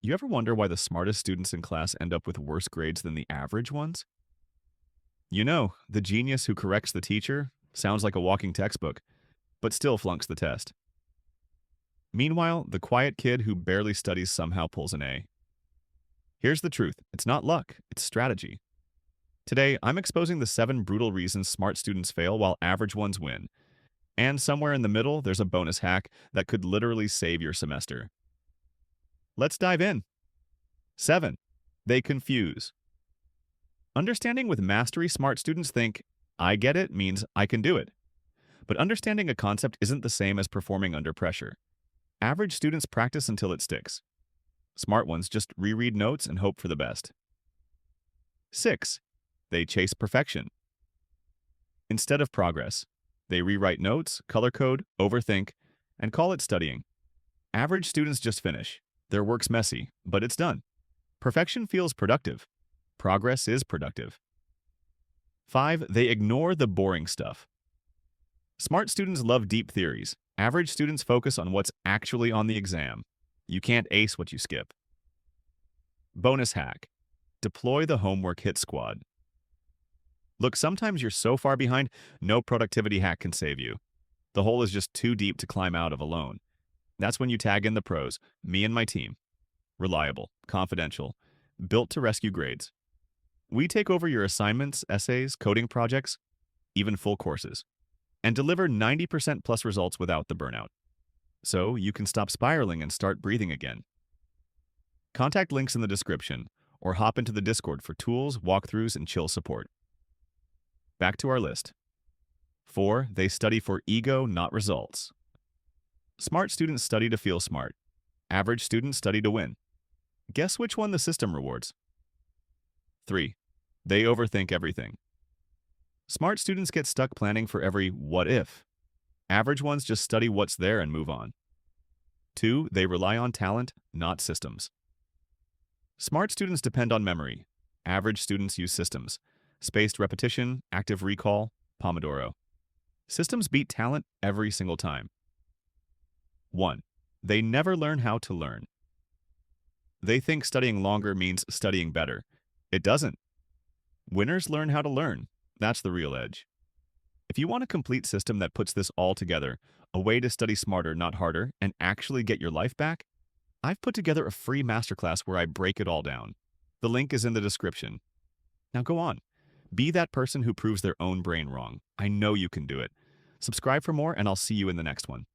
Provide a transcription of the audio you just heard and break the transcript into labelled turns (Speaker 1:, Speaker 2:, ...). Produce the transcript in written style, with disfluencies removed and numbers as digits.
Speaker 1: You ever wonder why the smartest students in class end up with worse grades than the average ones? The genius who corrects the teacher sounds like a walking textbook, but still flunks the test. Meanwhile, the quiet kid who barely studies somehow pulls an A. Here's the truth: it's not luck, it's strategy. Today, I'm exposing the 7 brutal reasons smart students fail while average ones win. And somewhere in the middle, there's a bonus hack that could literally save your semester. Let's dive in. 7. They confuse. Understanding with mastery, smart students think, I get it means I can do it. But understanding a concept isn't the same as performing under pressure. Average students practice until it sticks. Smart ones just reread notes and hope for the best. 6. They chase perfection. Instead of progress, they rewrite notes, color code, overthink, and call it studying. Average students just finish. Their work's messy, but it's done. Perfection feels productive. Progress is productive. 5. They ignore the boring stuff. Smart students love deep theories. Average students focus on what's actually on the exam. You can't ace what you skip. Bonus hack: deploy the homework hit squad. Look, sometimes you're so far behind, no productivity hack can save you. The hole is just too deep to climb out of alone. That's when you tag in the pros, me and my team. Reliable, confidential, built to rescue grades. We take over your assignments, essays, coding projects, even full courses, and deliver 90% plus results without the burnout. So you can stop spiraling and start breathing again. Contact links in the description, or hop into the Discord for tools, walkthroughs, and chill support. Back to our list. 4. They study for ego, not results. Smart students study to feel smart. Average students study to win. Guess which one the system rewards? 3. They overthink everything. Smart students get stuck planning for every what if. Average ones just study what's there and move on. 2. They rely on talent, not systems. Smart students depend on memory. Average students use systems. Spaced repetition, active recall, Pomodoro. Systems beat talent every single time. 1. They never learn how to learn. They think studying longer means studying better. It doesn't. Winners learn how to learn. That's the real edge. If you want a complete system that puts this all together, a way to study smarter, not harder, and actually get your life back, I've put together a free masterclass where I break it all down. The link is in the description. Now go on. Be that person who proves their own brain wrong. I know you can do it. Subscribe for more, and I'll see you in the next one.